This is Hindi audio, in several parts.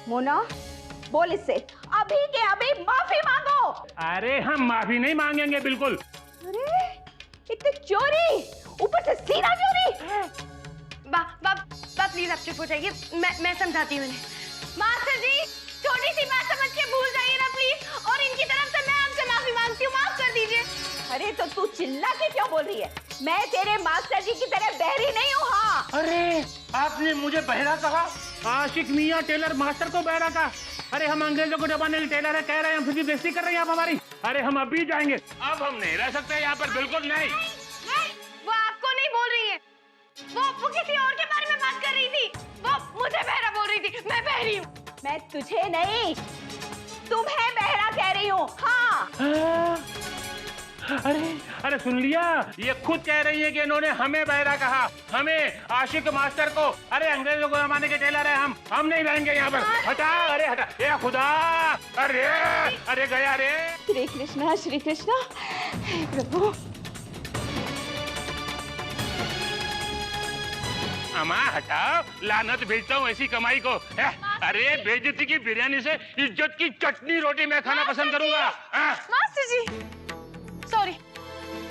मोना, बोल इससे अभी के अभी माफी मांगो। अरे हम माफी नहीं मांगेंगे बिल्कुल। अरे इतनी चोरी, ऊपर से सीना चोरी। प्लीज आप चुप हो जाइए, मैं समझाती हूँ इन्हें। मास्टर जी, छोटी सी बात समझ के भूल जाइए ना प्लीज, और इनकी तरफ से मैं आपसे माफी मांगती हूँ, माफ कर दीजिए। अरे तो तू चिल्ला के क्यों बोल रही है? मैं तेरे मास्टर जी की तरह बहरी नहीं हूँ। हाँ, अरे आपने मुझे बहरा कहा? आशिक मियाँ टेलर मास्टर को बहरा कहा? अरे हम अंग्रेजों को जमाने के टेलर है, कह रहे हैं, हम फिर भी बेइज्जती कर रहे हैं आप हमारी। अरे हम अभी जाएंगे, अब हम नहीं रह सकते यहाँ पर, बिल्कुल नहीं। वो आपको नहीं बोल रही है, वो किसी और के बारे में बात कर रही थी। वो मुझे बहरा बोल रही थी, मैं बहरी हूँ। मैं तुझे नहीं, तुम्हें बहरा कह रही हूँ। हाँ। अरे सुन लिया, ये खुद कह रही है कि इन्होंने हमें बहरा कहा, हमें आशिक मास्टर को। अरे अंग्रेजों को जमाने के टेलर है हम नहीं रहेंगे यहाँ पर। हटा, अरे हटा, ये खुदा, अरे गया रे। श्री कृष्णा, श्री कृष्णा, प्रभु। अम्मा हटाओ, लानत भेजता हूँ ऐसी कमाई को। अरे बेइज्जती की बिरयानी से इज्जत की चटनी रोटी मैं खाना पसंद करूंगा। मास्टर जी, सॉरी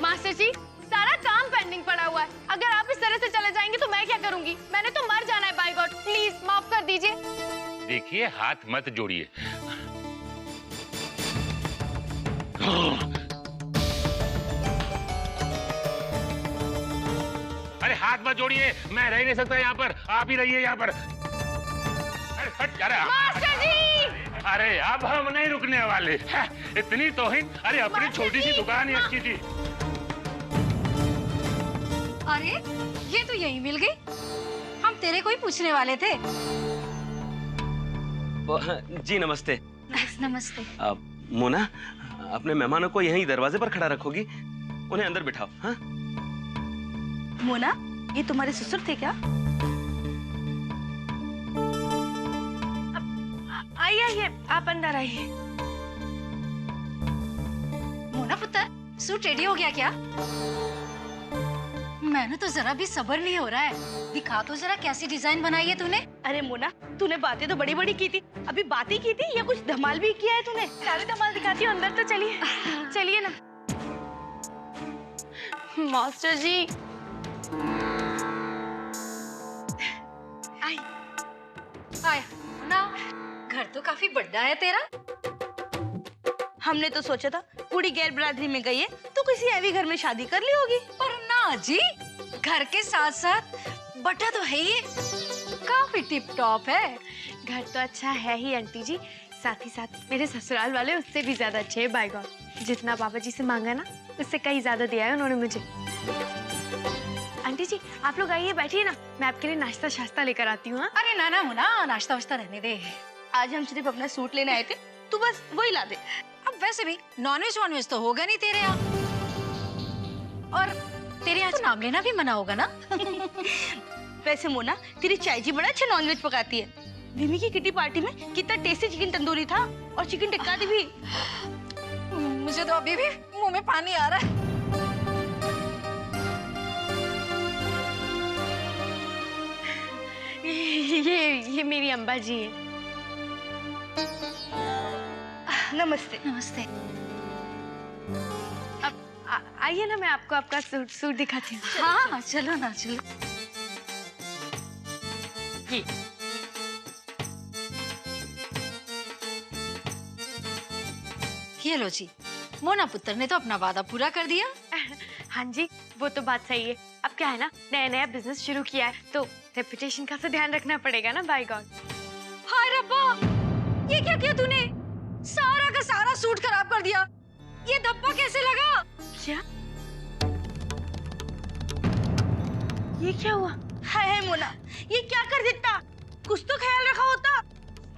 मास्टर जी, सारा काम पेंडिंग पड़ा हुआ है। अगर आप इस तरह से चले जाएंगे तो मैं क्या करूंगी? मैंने तो मर जाना है, बाय गॉड, प्लीज माफ कर दीजिए। देखिए, हाथ मत जोड़िए। अरे हाथ मत जोड़िए, मैं रह नहीं सकता यहाँ पर, आप ही रहिए यहाँ पर। अरे हट जा रहा मास्टर जी! अरे अब हम नहीं रुकने वाले। इतनी तौहीन, अरे अपनी छोटी सी दुकान ही अच्छी थी। अरे ये तो यही मिल गई, हम तेरे को ही पूछने वाले थे। जी नमस्ते। नमस्ते। मोना, अपने मेहमानों को यहीं दरवाजे पर खड़ा रखोगी, उन्हें अंदर बिठाओ। हाँ? मोना, ये तुम्हारे ससुर थे क्या? आइए, आप अंदर आइए। मोना पुत्र, सूट रेडी हो गया क्या? मैंने तो जरा भी सब्र नहीं हो रहा है, दिखा तो जरा कैसी डिजाइन बनाई है तूने। अरे मोना, तूने बातें तो बड़ी बड़ी की थी, अभी बातें की थी या कुछ धमाल भी किया है तूने? सारे धमाल दिखाती हूँ, अंदर तो चलिए। चलिए ना। मास्टर जी, आया ना, घर तो काफी बड़ा है तेरा। हमने तो सोचा था पूरी गैर बरादरी में गई है तो किसी हैवी घर में शादी कर ली होगी। पर ना जी, घर के साथ साथ बटा तो है ही, काफी टिप टॉप है। घर तो अच्छा है ही आंटी जी, साथ ही साथ मेरे ससुराल वाले उससे भी ज्यादा अच्छे हैं, बाय गॉड। जितना पापा जी से मांगा ना, उससे कहीं ज्यादा दिया है उन्होंने मुझे। आंटी जी, आप लोग आइए, बैठिए ना, मैं आपके लिए नाश्ता शास्ता लेकर आती हूँ। अरे ना मुना, नाश्ता वाश्ता रहने दे। आज हम सिर्फ अपना सूट लेने आए थे, तू बस वही ला दे। अब वैसे भी नॉनवेज वॉनवेज तो होगा नहीं तेरे यहाँ, और तेरे यहाँ तो नाम लेना भी मना होगा ना। वैसे मोना, तेरी चाय जी बड़ा अच्छा नॉनवेज पकाती है। विमी की किटी पार्टी में कितना टेस्टी चिकन तंदूरी था, और चिकन टिक्का भी। मुझे तो अभी भी मुंह में पानी आ रहा है। ये मेरी अम्बा जी है। नमस्ते। नमस्ते। अब आइए ना, मैं आपको आपका सूट दिखाती हूँ। हाँ चलो ना, चलो। ये लो जी, मोना पुत्र ने तो अपना वादा पूरा कर दिया। हाँ जी, वो तो बात सही है। अब क्या है ना, नया बिजनेस शुरू किया है तो रेपुटेशन का तो ध्यान रखना पड़ेगा ना, बाय गॉड। हाय रब्बा, ये क्या किया तूने? सारा का सारा सूट खराब कर दिया। ये धब्बा कैसे लगा? क्या? ये क्या हुआ? हाय मोना, ये क्या कर देता? कुछ तो ख्याल रखा होता।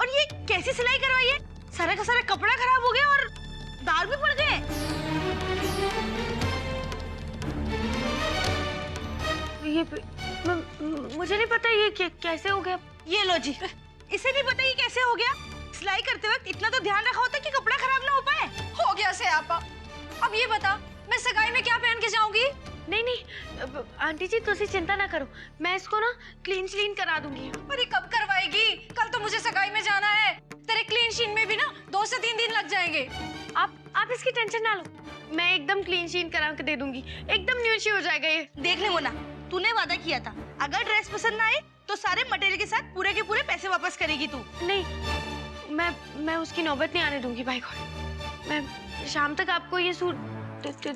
और ये कैसी सिलाई करवाई है? सारा का सारा कपड़ा खराब हो गया और दाग भी पड़ गए। ये मुझे नहीं पता ये कैसे हो गया। ये लो जी, इसे नहीं पता ये कैसे हो गया। सिलाई करते वक्त इतना तो ध्यान रखा होता कि कपड़ा खराब ना हो पाए। हो गया से आपा। अब ये बता, मैं सगाई में क्या पहन के जाऊंगी? नहीं, आंटी जी तुसी चिंता ना करो, मैं इसको ना क्लीन करा दूंगी। अरे कब करवाएगी? कल तो मुझे सगाई में जाना है। तेरे क्लीन शीन में भी ना 2 से 3 दिन लग जाएंगे। आप इसकी टेंशन ना लो, मैं एकदम क्लीन करा के दे दूंगी, एकदम न्यू शी हो जाएगा ये। देख ले मोना, तूने वादा किया था अगर ड्रेस पसंद ना आए तो सारे मटेरियल के साथ पूरे के पूरे पैसे वापस करेगी तू। नहीं, मैं उसकी नौबत नहीं आने दूंगी भाई गॉड। मैं शाम तक आपको ये सूट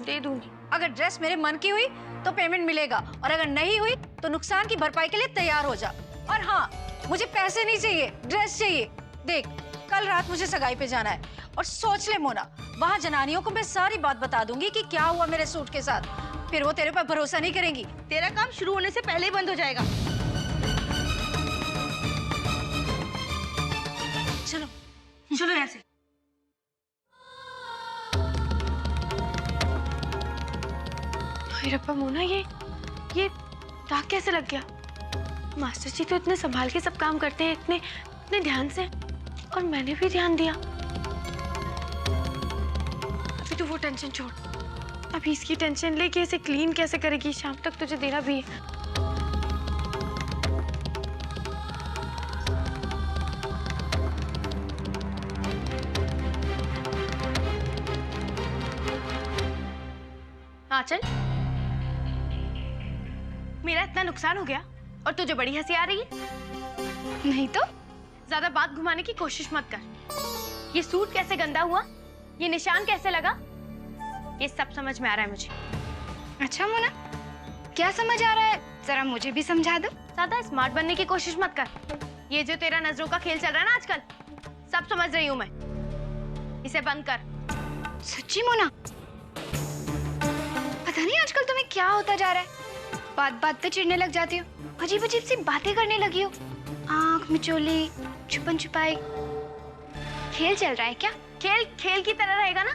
दे दूंगी। अगर ड्रेस मेरे मन की हुई तो पेमेंट मिलेगा, और अगर नहीं हुई तो नुकसान की भरपाई के लिए तैयार हो जा। और हाँ, मुझे पैसे नहीं चाहिए, ड्रेस चाहिए। देख, कल रात मुझे सगाई पे जाना है, और सोच ले मोना, वहाँ जनानियों को मैं सारी बात बता दूंगी कि क्या हुआ मेरे सूट के साथ। फिर वो तेरे पर भरोसा नहीं करेंगी। तेरा काम शुरू होने से पहले ही बंद हो जाएगा। चलो चलो यहाँ से। रब्बा मोना, ये दाग कैसे लग गया? मास्टर जी तो इतने संभाल के सब काम करते हैं, इतने ध्यान से, और मैंने भी ध्यान दिया। अभी तो वो टेंशन छोड़, अभी इसकी टेंशन लेके इसे क्लीन कैसे करेगी, शाम तक तुझे देना भी है। हाँ चल, मेरा इतना नुकसान हो गया और तुझे बड़ी हंसी आ रही है? नहीं तो ज्यादा बात घुमाने की कोशिश मत कर। ये सूट कैसे गंदा हुआ, ये निशान कैसे लगा, ये सब समझ में आ रहा है मुझे। अच्छा मोना, क्या समझ आ रहा है, जरा मुझे भी समझा दो। ज्यादा स्मार्ट बनने की कोशिश मत कर। ये जो तेरा नजरों का खेल चल रहा है ना आजकल, सब समझ रही हूँ मैं, इसे बंद कर। सच्ची मोना, पता नहीं आजकल तुम्हें क्या होता जा रहा है, बात बात पे चिढ़ने लग जाती हो, अजीब अजीब सी बातें करने लगी हो, आंख मिचोली, छुपन छुपाई। खेल चल रहा है क्या? खेल की तरह रहेगा ना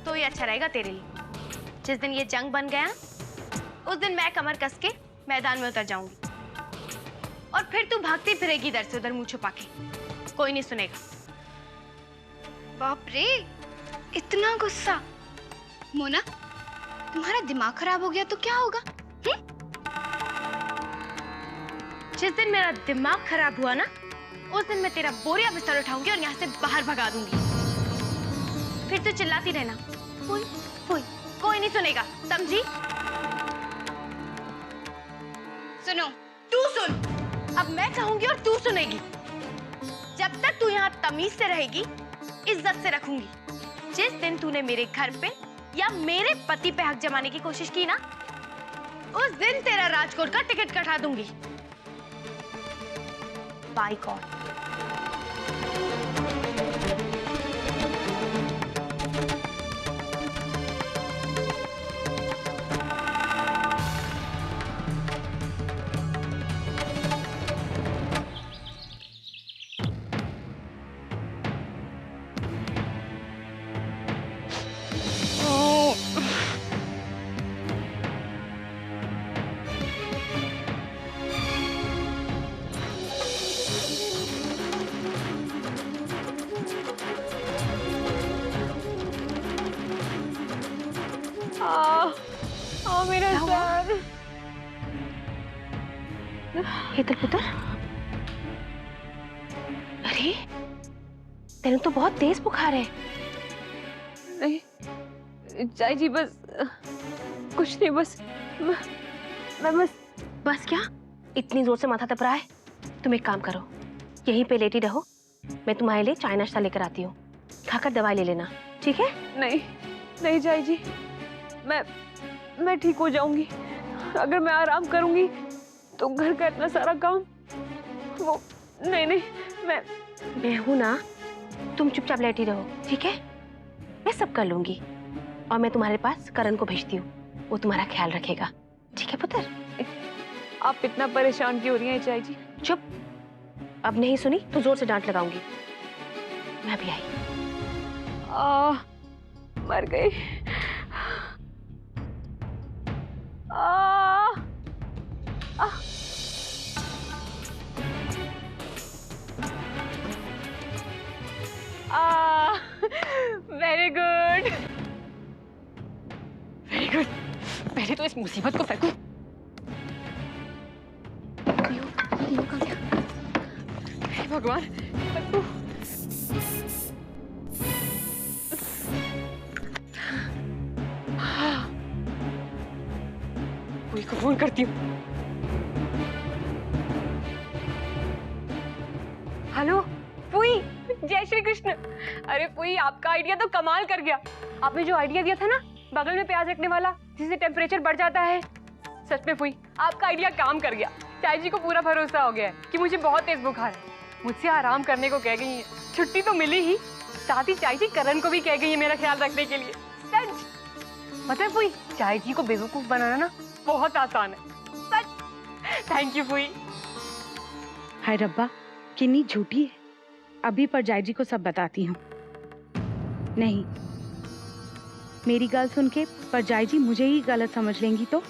तो ये अच्छा रहेगा तेरे लिए। जिस दिन ये जंग बन गया ना, उस दिन मैं कमर कस के मैदान में उतर जाऊंगी, और फिर तू भागती फिरेगी इधर से उधर मुंह छुपा के, कोई नहीं सुनेगा। बाप रे, इतना गुस्सा। मोना, तुम्हारा दिमाग खराब हो गया तो क्या होगा? जिस दिन मेरा दिमाग खराब हुआ ना, उस दिन मैं तेरा बोरिया बिस्तर उठाऊंगी और यहाँ से बाहर भगा दूंगी। फिर तू चिल्लाती रहना, कोई नहीं सुनेगा, समझी? सुनो, तू सुन, अब मैं कहूंगी और तू सुनेगी। जब तक तू यहाँ तमीज से रहेगी, इज्जत से रखूंगी। जिस दिन तूने मेरे घर पे या मेरे पति पे हक जमाने की कोशिश की ना, उस दिन तेरा राजकोट का टिकट कटा दूंगी। By god. मेरा सर। हेतल पुत्र, अरे तेरे तो बहुत तेज बुखार है। नहीं चाय जी, बस कुछ नहीं, बस मैं बस क्या इतनी जोर से माथा तप रहा है? तुम एक काम करो, यहीं पे लेटी रहो, मैं तुम्हारे लिए चाय नाश्ता लेकर आती हूँ, खाकर दवाई ले लेना, ठीक है? नहीं चाय जी, मैं ठीक हो जाऊंगी। अगर मैं आराम करूंगी तो घर का इतना सारा काम वो नहीं मैं हूं ना, तुम चुपचाप लेटी रहो, ठीक है? मैं सब कर लूंगी, और मैं तुम्हारे पास करण को भेजती हूँ, वो तुम्हारा ख्याल रखेगा, ठीक है पुत्र? आप इतना परेशान क्यों हो रही हैं चाय जी? चुप, अब नहीं सुनी तो जोर से डांट लगाऊंगी। मैं भी आई। मर गई। वेरी गुड, पहले तो इस मुसीबत को फेंकूं, मौका गया। हे भगवान। पुई को फोन करती हूँ। हेलो पुई, जय श्री कृष्ण। अरे पुई, आपका आइडिया तो कमाल कर गया। आपने जो आइडिया दिया था ना, बगल में प्याज रखने वाला जिससे टेम्परेचर बढ़ जाता है, सच में पुई आपका आइडिया काम कर गया। चाय जी को पूरा भरोसा हो गया है कि मुझे बहुत तेज बुखार है। मुझसे आराम करने को कह गई है। छुट्टी तो मिली ही, साथ ही चाय जी करण को भी कह गई है मेरा ख्याल रखने के लिए। सच मतलब पुई, चाय जी को बेवकूफ बनाना ना बहुत आसान है। सच। Thank you पुई। हाय रब्बा, किन्नी झूठी है। अभी परजाई जी को सब बताती हूँ। नहीं, मेरी गल सुन के परजाई जी मुझे ही गलत समझ लेंगी तो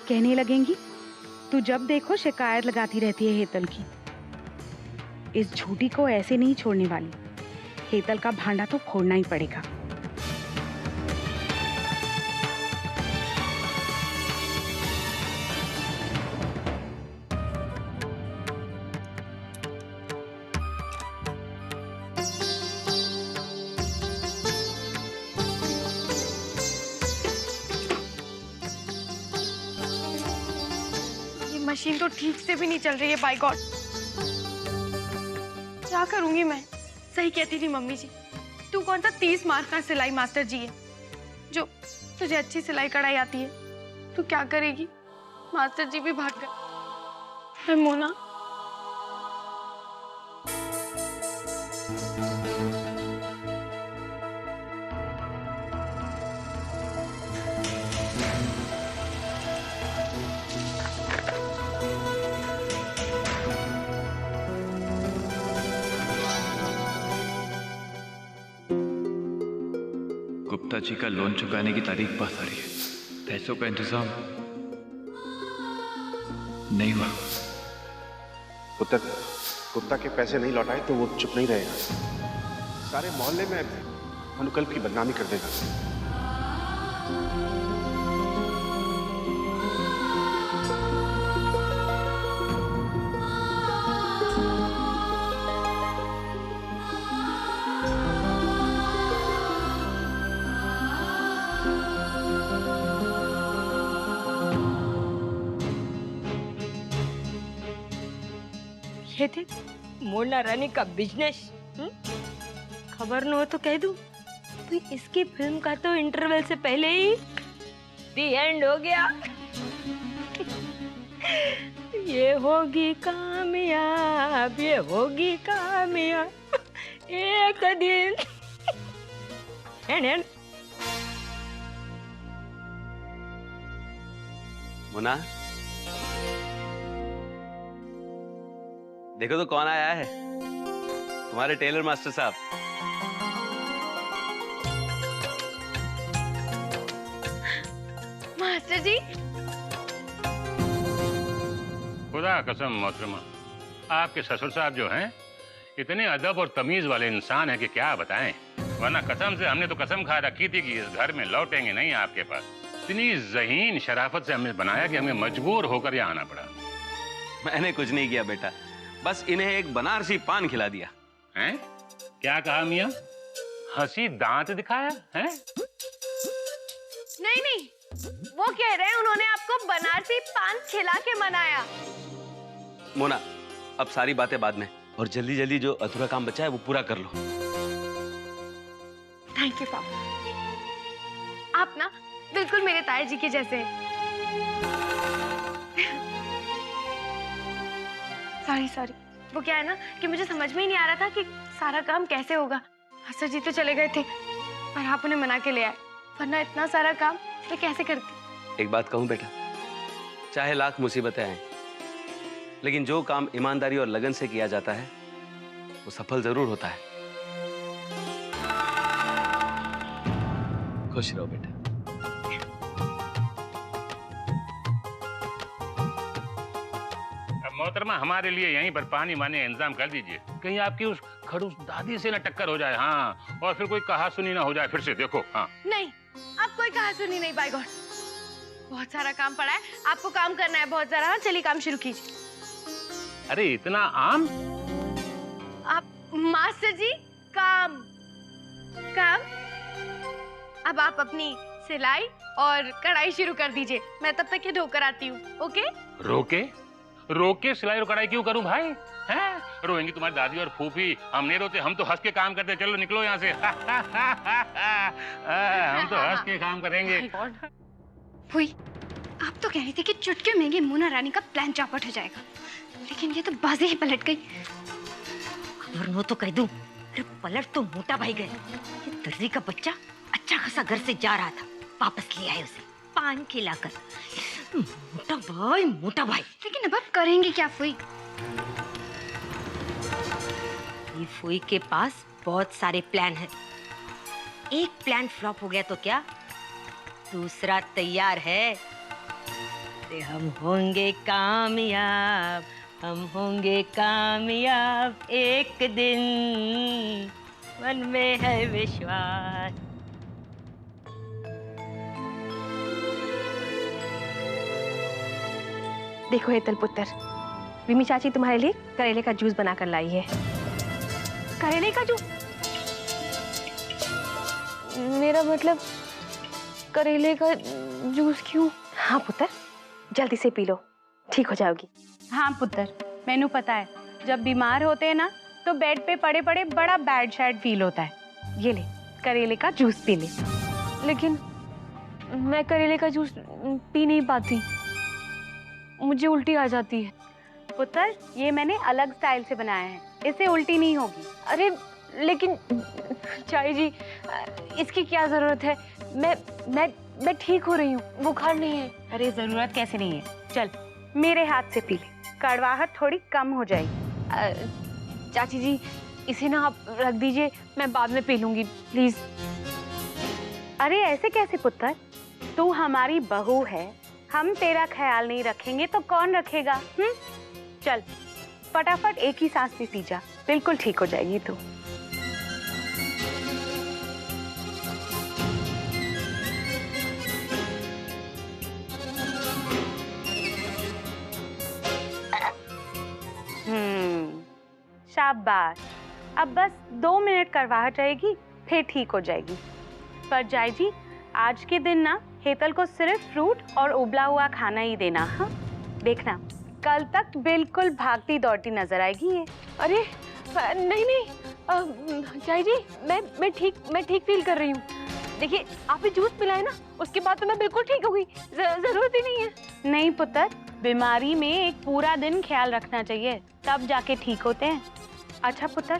कहने लगेंगी तू जब देखो शिकायत लगाती रहती है हेतल की। इस झूठी को ऐसे नहीं छोड़ने वाली। हेतल का भांडा तो फोड़ना ही पड़ेगा। मशीन तो ठीक से भी नहीं चल रही है। बाय गॉड, क्या करूंगी मैं? सही कहती थी मम्मी जी, तू कौन सा 30 मार्क का सिलाई मास्टर जी है जो तुझे अच्छी सिलाई कढ़ाई आती है? तू क्या करेगी? मास्टर जी भी भाग गए। मोना, गुप्ता जी का लोन चुकाने की तारीख पास आ रही है। पैसों का इंतजाम नहीं हुआ। गुप्ता के पैसे नहीं लौटाए तो वो चुप नहीं रहेगा। सारे मोहल्ले में अनुकल्प की बदनामी कर देगा। ये थे मोना रानी का बिजनेस। खबर न हो तो कह दूं, तो इसकी फिल्म का तो इंटरवल से पहले ही दी एंड हो गया। ये होगी कामयाब, ये होगी कामयाब एक दिन। एंड मुन्ना, देखो तो कौन आया है। तुम्हारे टेलर मास्टर साहब। मास्टर जी। खुदा कसम मोहतरमा, आपके ससुर साहब जो हैं इतने अदब और तमीज वाले इंसान हैं कि क्या बताएं। वरना कसम से हमने तो कसम खा रखी थी कि इस घर में लौटेंगे नहीं आपके पास। इतनी ज़हीन शराफत से हमने बनाया कि हमें मजबूर होकर यहाँ आना पड़ा। मैंने कुछ नहीं किया बेटा, बस इन्हें एक बनारसी पान खिला दिया। हैं? क्या कहा मियाँ? हंसी दांत दिखाया है? नहीं नहीं, वो कह रहे हैं उन्होंने आपको बनारसी पान खिला के मनाया। मोना, अब सारी बातें बाद में, और जल्दी जल्दी जो अधूरा काम बचा है वो पूरा कर लो। थैंक यू पापा, आप ना बिल्कुल मेरे ताया जी के जैसे हैं। सॉरी, वो क्या है ना कि मुझे समझ में ही नहीं आ रहा था कि सारा काम कैसे होगा। मास्टर जी तो चले गए थे पर आप उन्हें मना के ले आए, वरना इतना सारा काम मैं कैसे करती। एक बात कहूं बेटा, चाहे लाख मुसीबतें आए, लेकिन जो काम ईमानदारी और लगन से किया जाता है वो सफल जरूर होता है। खुश रहो बेटा। मोहतरमा, हमारे लिए यहीं पर पानी वानी इंतजाम कर दीजिए, कहीं आपकी उस खड़ूस दादी से ना टक्कर हो जाए। हाँ, और फिर कोई कहा सुनी ना हो जाए फिर से। देखो हाँ। नहीं, अब कोई कहा सुनी नहीं। बाय गॉड, बहुत सारा काम पड़ा है, आपको काम करना है बहुत सारा। हाँ, चलिए काम शुरू कीजिए। अरे इतना आम? आप मास्टर जी काम काम। अब आप अपनी सिलाई और कढ़ाई शुरू कर दीजिए, मैं तब तक ये धोकर आती हूँ। ओके? रोके रोके सिलाई और कढ़ाई क्यों करूं भाई? हैं? रोएंगी तुम्हारी दादी और फूफी, हम नहीं रोते, हम तो हंस के काम करते। चलो निकलो यहाँ से। हम तो हंस के काम करेंगे। हुई, आप तो कह रही थी कि चुटकी में ये मोना रानी का प्लान चौपट हो जाएगा, लेकिन ये तो बाजी ही पलट गई। वरना तो कह दूं, अरे पलट तो मोटा भाई गए। ये दर्जी का बच्चा अच्छा खासा घर से जा रहा था, वापस ले आए उसे पान खिलाकर। मोटा भाई। लेकिन अब आप करेंगे क्या फुई? ये फुई के पास बहुत सारे प्लान है। एक प्लान फ्लॉप हो गया तो क्या, दूसरा तैयार है। हम होंगे कामयाब, हम होंगे कामयाब एक दिन, मन में है विश्वास। देखो हेतल पुत्र, विमी चाची तुम्हारे लिए करेले का जूस बनाकर लाई है। करेले का जूस? मेरा मतलब करेले का जूस क्यों? हाँ पुत्र, जल्दी से पी लो, ठीक हो जाओगी। हाँ पुत्र, मैनू पता है, जब बीमार होते हैं ना तो बेड पे पड़े पड़े बड़ा बैड शैड फील होता है। ये ले, करेले का जूस पी ले। लेकिन मैं करेले का जूस पी नहीं पाती, मुझे उल्टी आ जाती है। पुत्र, ये मैंने अलग स्टाइल से बनाया है, इससे उल्टी नहीं होगी। अरे लेकिन चाची जी, इसकी क्या जरूरत है? मैं ठीक हो रही हूँ, बुखार नहीं है। अरे जरूरत कैसे नहीं है, चल मेरे हाथ से पी ले, कड़वाहट थोड़ी कम हो जाएगी। चाची जी, इसे ना आप रख दीजिए, मैं बाद में पी लूंगी प्लीज। अरे ऐसे कैसे पुत्र, तू हमारी बहू है, हम तेरा ख्याल नहीं रखेंगे तो कौन रखेगा? चल फटाफट एक ही सांस में पी जा, बिल्कुल ठीक हो जाएगी तू। शाबाश, अब बस 2 मिनट करवाहट रहेगी, फिर ठीक हो जाएगी। पर जाय जी, आज के दिन ना हेतल को सिर्फ फ्रूट और उबला हुआ खाना ही देना। हाँ देखना, कल तक बिल्कुल भागती दौड़ती नजर आएगी ये। अरे नहीं चाची जी, मैं ठीक फील कर रही हूँ। देखिए, आपने जूस पिलाया ना, उसके बाद तो मैं बिल्कुल ठीक हो गई, जरूरत ही नहीं है। नहीं पुत्र, बीमारी में एक पूरा दिन ख्याल रखना चाहिए, तब जाके ठीक होते हैं। अच्छा पुत्र,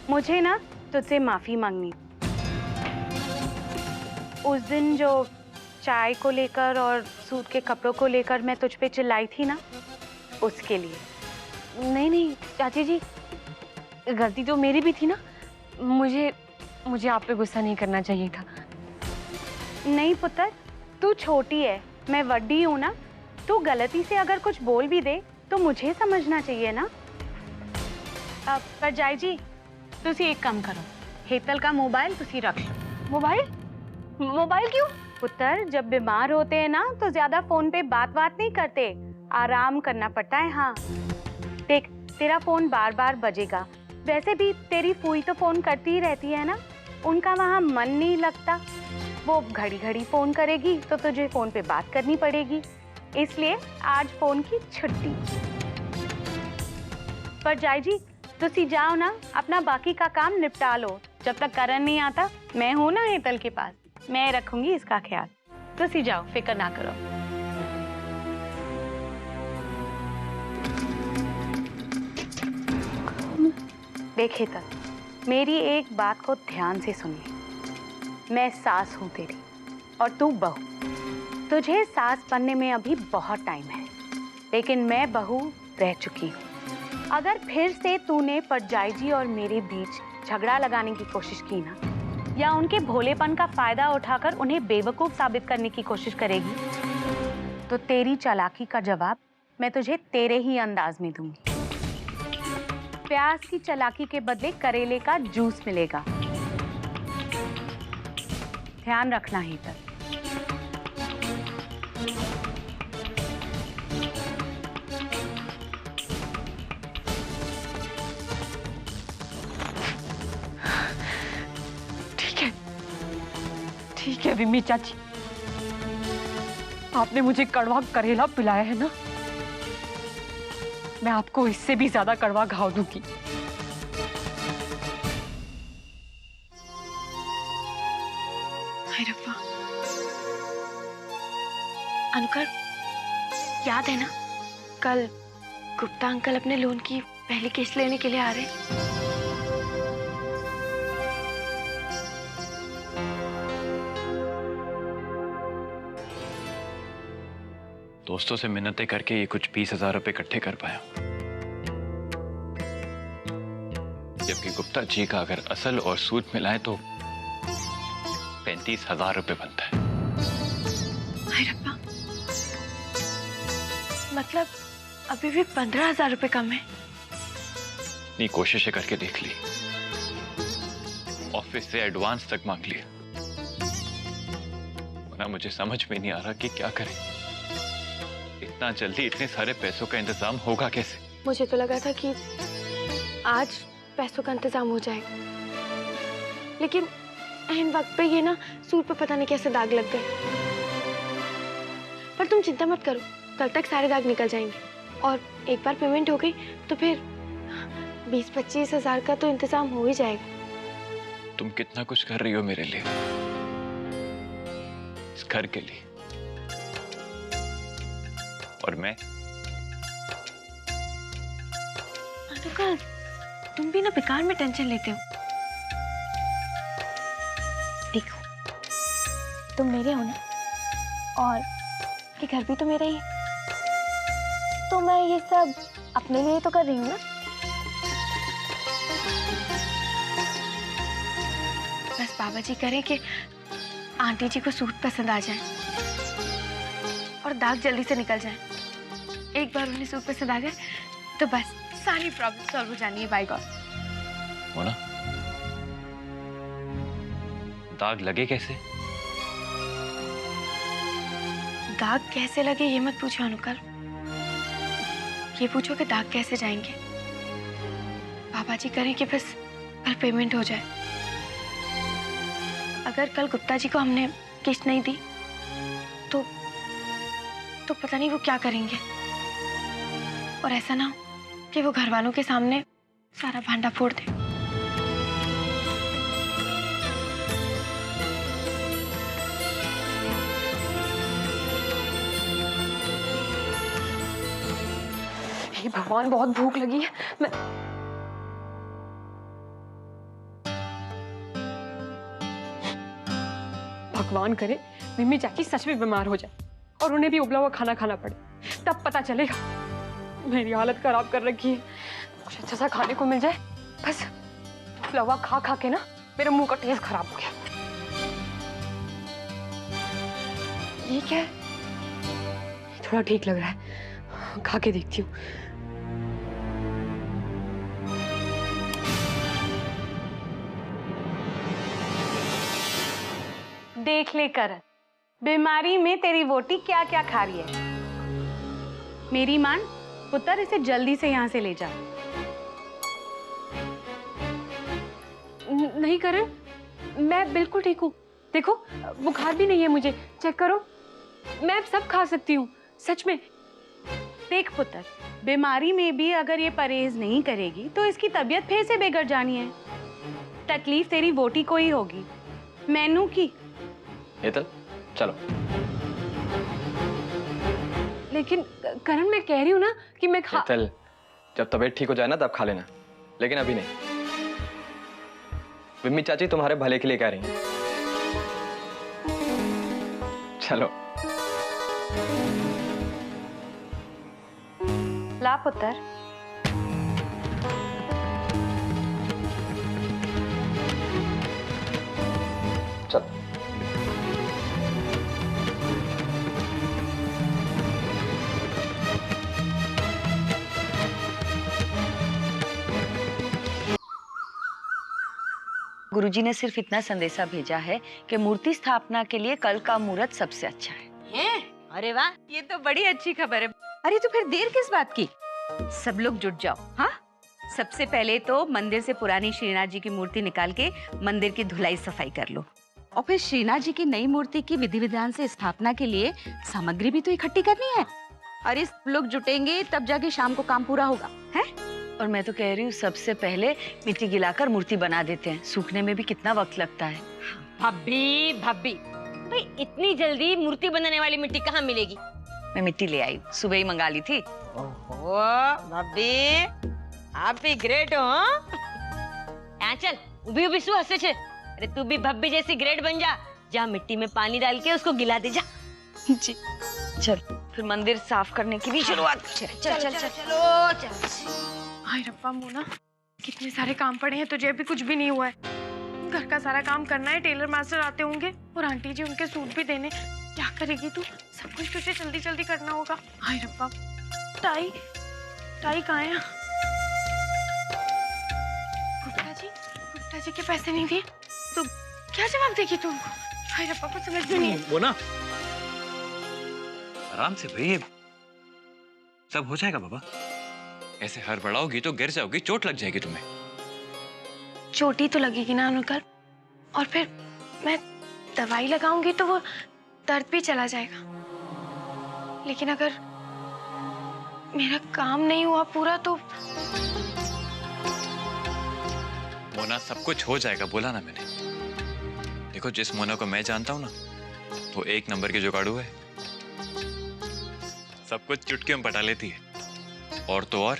मुझे ना तुझसे माफी मांगनी। उस दिन जो चाय को लेकर और सूट के कपड़ों को लेकर मैं तुझ पे चिल्लाई थी ना, उसके लिए। नहीं चाची जी, गलती तो मेरी भी थी ना, मुझे आप पे गुस्सा नहीं करना चाहिए था। नहीं पुत्र, तू छोटी है, मैं बड़ी हूँ ना, तू गलती से अगर कुछ बोल भी दे तो मुझे समझना चाहिए ना। अब पर जाय जी, तुसी एक काम करो, हेतल का मोबाइल तुसी रख लो। मोबाइल क्यों? पुत्र, जब बीमार होते हैं ना तो ज्यादा फोन पे बात नहीं करते, आराम करना पड़ता है। हाँ देख, तेरा फोन बार बार बजेगा, वैसे भी तेरी फूई तो फोन करती ही रहती है ना, उनका वहाँ मन नहीं लगता, वो घड़ी घड़ी फोन करेगी तो तुझे फोन पे बात करनी पड़ेगी, इसलिए आज फोन की छुट्टी। पर जाय जी, तुसी जाओ ना, अपना बाकी का काम निपटा लो, जब तक करण नहीं आता मैं हूं ना हेतल के पास, मैं रखूंगी इसका ख्याल। तुसी जाओ, फिक्र ना करो। देख हेतल, मेरी एक बात को ध्यान से सुन ले, मैं सास हूं तेरी और तू बहू। तुझे सास बनने में अभी बहुत टाइम है, लेकिन मैं बहू रह चुकी हूँ। अगर फिर से तूने परजाई जी और मेरे बीच झगड़ा लगाने की कोशिश की ना, या उनके भोलेपन का फायदा उठाकर उन्हें बेवकूफ साबित करने की कोशिश करेगी, तो तेरी चालाकी का जवाब मैं तुझे तेरे ही अंदाज में दूंगी। प्याज की चालाकी के बदले करेले का जूस मिलेगा, ध्यान रखना हेतल। विम्मी चाची, आपने मुझे कड़वा करेला पिलाया है ना, मैं आपको इससे भी ज्यादा कड़वा घाव दूंगी। हाय रब्बा। अनुकर, याद है ना कल गुप्ता अंकल अपने लोन की पहली किस्त लेने के लिए आ रहे हैं? दोस्तों से मिन्नतें करके ये कुछ 20,000 रुपए इकट्ठे कर पाया, जबकि गुप्ता जी का अगर असल और सूद मिलाए तो 35,000 रुपए बनता है। हाय रब्बा, मतलब अभी भी 15,000 रुपए कम है। इतनी कोशिशें करके देख ली, ऑफिस से एडवांस तक मांग लिया, वरना मुझे समझ में नहीं आ रहा कि क्या करें। इतना जल्दी इतने सारे पैसों का इंतजाम होगा कैसे? मुझे तो लगा था कि आज पैसों का इंतजाम हो जाएगा, लेकिन ऐन वक्त पे ये ना सूट पे पता नहीं कैसे दाग लग गए। पर तुम चिंता मत करो, कल तक सारे दाग निकल जाएंगे, और एक बार पेमेंट हो गई तो फिर 20-25 हजार का तो इंतजाम हो ही जाएगा। तुम कितना कुछ कर रही हो मेरे लिए, इस घर के लिए, और मैं? अनुकल, तुम भी ना बेकार में टेंशन लेते हो। देखो, तुम मेरे हो ना, और ये घर भी तो मेरा ही है, तो मैं ये सब अपने लिए तो कर रही हूँ ना। बस बाबा जी करें कि आंटी जी को सूट पसंद आ जाए और दाग जल्दी से निकल जाए। एक बार उन्हें सूट पसंद आ गए तो बस सारी प्रॉब्लम सॉल्व हो जानी है। Bye God. मोना, दाग लगे कैसे? दाग कैसे लगे ये मत पूछो अनुकल, ये पूछो कि दाग कैसे जाएंगे। बाबा जी करें कि बस कल पेमेंट हो जाए। अगर कल गुप्ता जी को हमने किस्त नहीं दी तो पता नहीं वो क्या करेंगे, और ऐसा ना हो कि वो घर वालों के सामने सारा भांडा फोड़ दे। हे भगवान, बहुत भूख लगी है। मैं भगवान करे मिम्मी चाची सच में बीमार हो जाए और उन्हें भी उबला हुआ खाना खाना पड़े, तब पता चलेगा। मेरी हालत खराब कर रखी है, कुछ अच्छा सा खाने को मिल जाए। बस उबला हुआ खा खा के ना मेरे मुंह का टेस्ट खराब हो गया। ये क्या है? थोड़ा ठीक लग रहा है, खा के देखती हूँ। देख ले करण, बीमारी में तेरी वोटी क्या क्या खा रही है। मेरी मान पुत्र, इसे जल्दी से यहाँ से ले जा। नहीं करण, मैं बिल्कुल ठीक हूँ। देखो, बुखार भी नहीं है मुझे, चेक करो, मैं सब खा सकती हूँ, सच में। देख पुत्र, बीमारी में भी अगर ये परहेज नहीं करेगी तो इसकी तबीयत फिर से बिगड़ जानी है। तकलीफ तेरी वोटी को ही होगी, मैनू की। हेतल, चलो। लेकिन करण, मैं कह रही हूँ ना कि मैं खा। हेतल, जब तबीयत ठीक हो जाए ना तब खा लेना, लेकिन अभी नहीं। विम्मी चाची तुम्हारे भले के लिए कह रही हैं। चलो। ला पुत्र। चलो। गुरुजी ने सिर्फ इतना संदेशा भेजा है कि मूर्ति स्थापना के लिए कल का मुहूर्त सबसे अच्छा है। अरे वाह, ये तो बड़ी अच्छी खबर है। अरे तो फिर देर किस बात की? सब लोग जुट जाओ। हाँ, सबसे पहले तो मंदिर से पुरानी श्रीनाथ जी की मूर्ति निकाल के मंदिर की धुलाई सफाई कर लो। और फिर श्रीनाथ जी की नई मूर्ति की विधि विधान से स्थापना के लिए सामग्री भी तो इकट्ठी करनी है। अरे लोग जुटेंगे तब जाके शाम को काम पूरा होगा, है? और मैं तो कह रही हूँ सबसे पहले मिट्टी गिलाकर मूर्ति बना देते हैं, सूखने में भी कितना वक्त लगता है। भाभी भाभी, भाई इतनी जल्दी मूर्ति बनाने वाली मिट्टी कहाँ मिलेगी? मैं मिट्टी ले आई, सुबह ही मंगा ली थी। ओहो भाभी, आप भी ग्रेट हो। चल उभी उभी सु हंसे छे। अरे तू भी भाभी जैसी ग्रेट बन जा। जा मिट्टी में पानी डाल के उसको गिला दे जा। जी चल फिर मंदिर साफ करने की भी शुरुआत। चल चल चल चलो चल। हाय रब्बा मोना, कितने सारे काम पड़े हैं, तुझे अभी कुछ भी नहीं हुआ है। घर का सारा काम करना है, टेलर मास्टर आते होंगे और आंटी जी उनके सूट भी देने। क्या करेगी तू? सब कुछ तुझे जल्दी जल्दी करना होगा। हाय रब्बा, टाई टाई कहाँ है? गुप्ता जी के पैसे नहीं दिए तो क्या जवाब देगी तू उनको? हाय रब्बा, कुछ समझ में नहीं। वो ना आराम से भाई, सब हो जाएगा बाबा। ऐसे हड़बड़ाओगी तो गिर जाओगी, चोट लग जाएगी तुम्हें। चोटी तो लगेगी ना अनुकर, और फिर मैं दवाई लगाऊंगी तो वो दर्द भी चला जाएगा। लेकिन अगर मेरा काम नहीं हुआ पूरा तो मोना सब कुछ हो जाएगा, बोला ना मैंने। देखो जिस मोना को मैं जानता हूँ ना, वो एक नंबर की जुगाड़ू है। सब कुछ चुटकियों में पटा लेती है। और तो और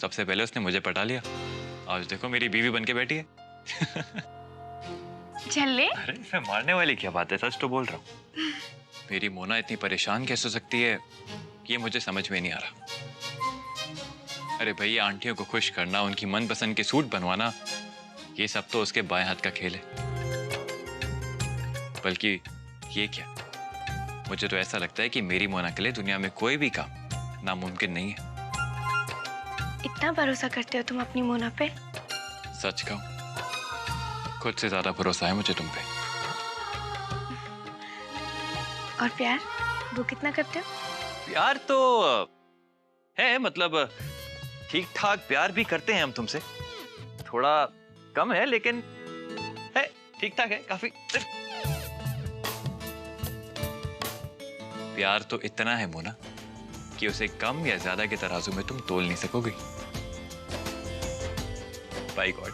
सबसे पहले उसने मुझे पटा लिया। आज देखो मेरी बीवी बनके बैठी है। चल ले। अरे इसमें मारने वाली क्या बात है, सच तो बोल रहा हूँ। मेरी मोना इतनी परेशान कैसे हो सकती है, ये मुझे समझ में नहीं आ रहा। अरे भैया, आंटियों को खुश करना, उनकी मनपसंद के सूट बनवाना, ये सब तो उसके बाएं हाथ का खेल है। बल्कि ये क्या, मुझे तो ऐसा लगता है कि मेरी मोना के लिए दुनिया में कोई भी काम नामुमकिन नहीं है। इतना भरोसा करते हो तुम अपनी मोना पे? सच कहूं, खुद से ज्यादा भरोसा है मुझे तुम पे। और प्यार, वो कितना करते हो? प्यार तो है, मतलब ठीक ठाक प्यार भी करते हैं हम तुमसे। थोड़ा कम है लेकिन है, ठीक ठाक है, काफी। प्यार तो इतना है मोना कि उसे कम या ज्यादा के तराजू में तुम तोल नहीं सकोगे। By god.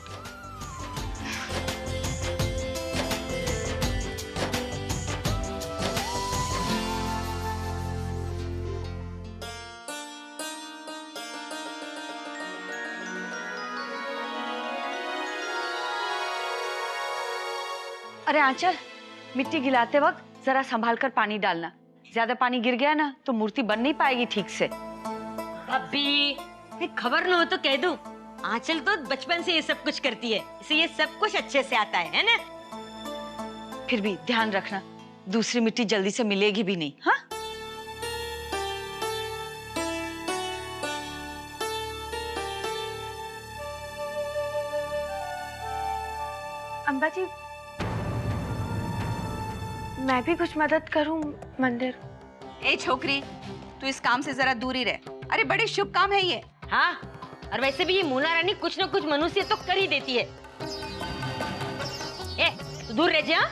अरे आंचल, मिट्टी गिलाते वक्त जरा संभाल कर पानी डालना। ज्यादा पानी गिर गया ना तो मूर्ति बन नहीं पाएगी ठीक से। अभी खबर न हो तो कह दूं, आंचल तो बचपन से ये सब कुछ करती है, इसे ये सब कुछ अच्छे से आता है ना? फिर भी ध्यान रखना, दूसरी मिट्टी जल्दी से मिलेगी भी नहीं। हाँ, अम्बा जी, मैं भी कुछ मदद करूं मंदिर? ए छोकरी, तू इस काम से जरा दूर ही रह। अरे बड़े शुभ काम है ये। हाँ, और वैसे भी ये मोना रानी कुछ न कुछ मनुष्य तो कर ही देती है। ए, तू दूर रह जा।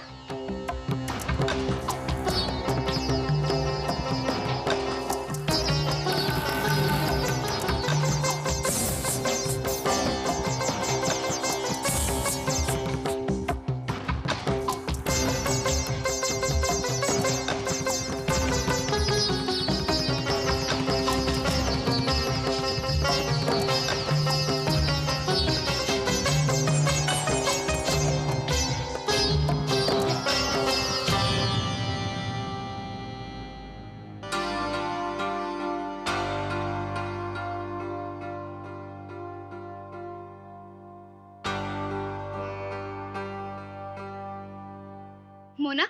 मोना,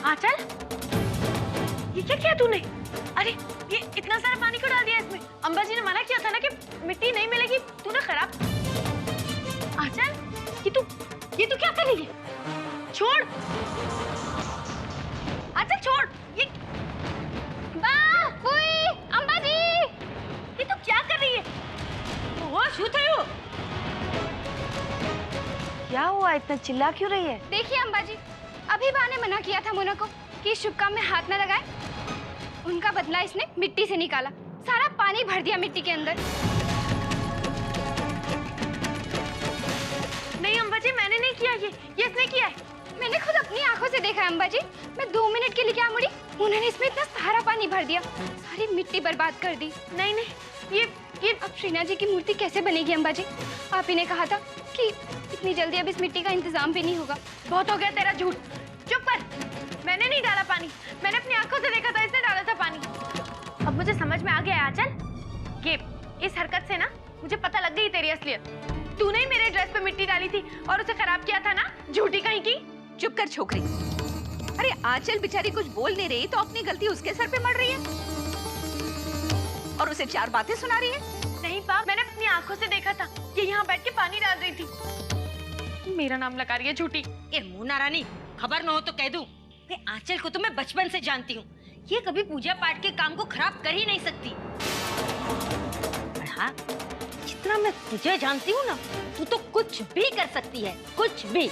आंचल, ये क्या किया तूने? अरे ये इतना सारा पानी क्यों डाल दिया इसमें? अम्बा जी ने ये तू क्या कर रही है? छोड़ आंचल, छोड़। ये अम्बा जी, ये तू क्या कर रही है? ओह शू थयो? क्या हुआ, इतना चिल्ला क्यों रही है? देखिए अम्बा जी, अभी बा ने मना किया था मोना को कि इस शुभ काम में हाथ न लगाए। उनका बदला इसने मिट्टी से निकाला, सारा पानी भर दिया मिट्टी के अंदर। नहीं अम्बा जी, मैंने नहीं किया, ये इसने किया है। मैंने खुद अपनी आंखों से देखा है अम्बा जी। मैं 2 मिनट के लिए क्या मुड़ी, उन्होंने इसमें इतना सारा पानी भर दिया, सारी मिट्टी बर्बाद कर दी। नहीं नहीं, ये अब श्रीनाथ जी की मूर्ति कैसे बनेगी अम्बा जी? आप ही ने कहा था कि इतनी जल्दी अब इस मिट्टी का इंतजाम भी नहीं होगा। बहुत हो गया तेरा झूठ, चुप कर। मैंने नहीं डाला पानी, मैंने अपनी आंखों से देखा था, इसने डाला था पानी। अब मुझे समझ में आ गया आंचल, ये इस हरकत से ना मुझे पता लग गई तेरी असलियत। तूने ही मेरे ड्रेस पे मिट्टी डाली थी और उसे खराब किया था ना, झूठी कहीं की। चुप कर छोकरी। अरे आंचल बेचारी कुछ बोल नहीं रही तो अपनी गलती उसके सर पे मर रही है और उसे 4 बातें सुना रही है। नहीं पाप, मैंने अपनी आंखों से देखा था, ये यहाँ बैठ के पानी डाल रही थी। मेरा नाम लगा रही है झूठी। ए मोना रानी, खबर न हो तो कह दूं, मैं आंचल को तो मैं बचपन से जानती हूँ, ये कभी पूजा पाठ के काम को खराब कर ही नहीं सकती। और हाँ, जितना मैं तुझे जानती हूँ ना, तू तो कुछ भी कर सकती है, कुछ भी।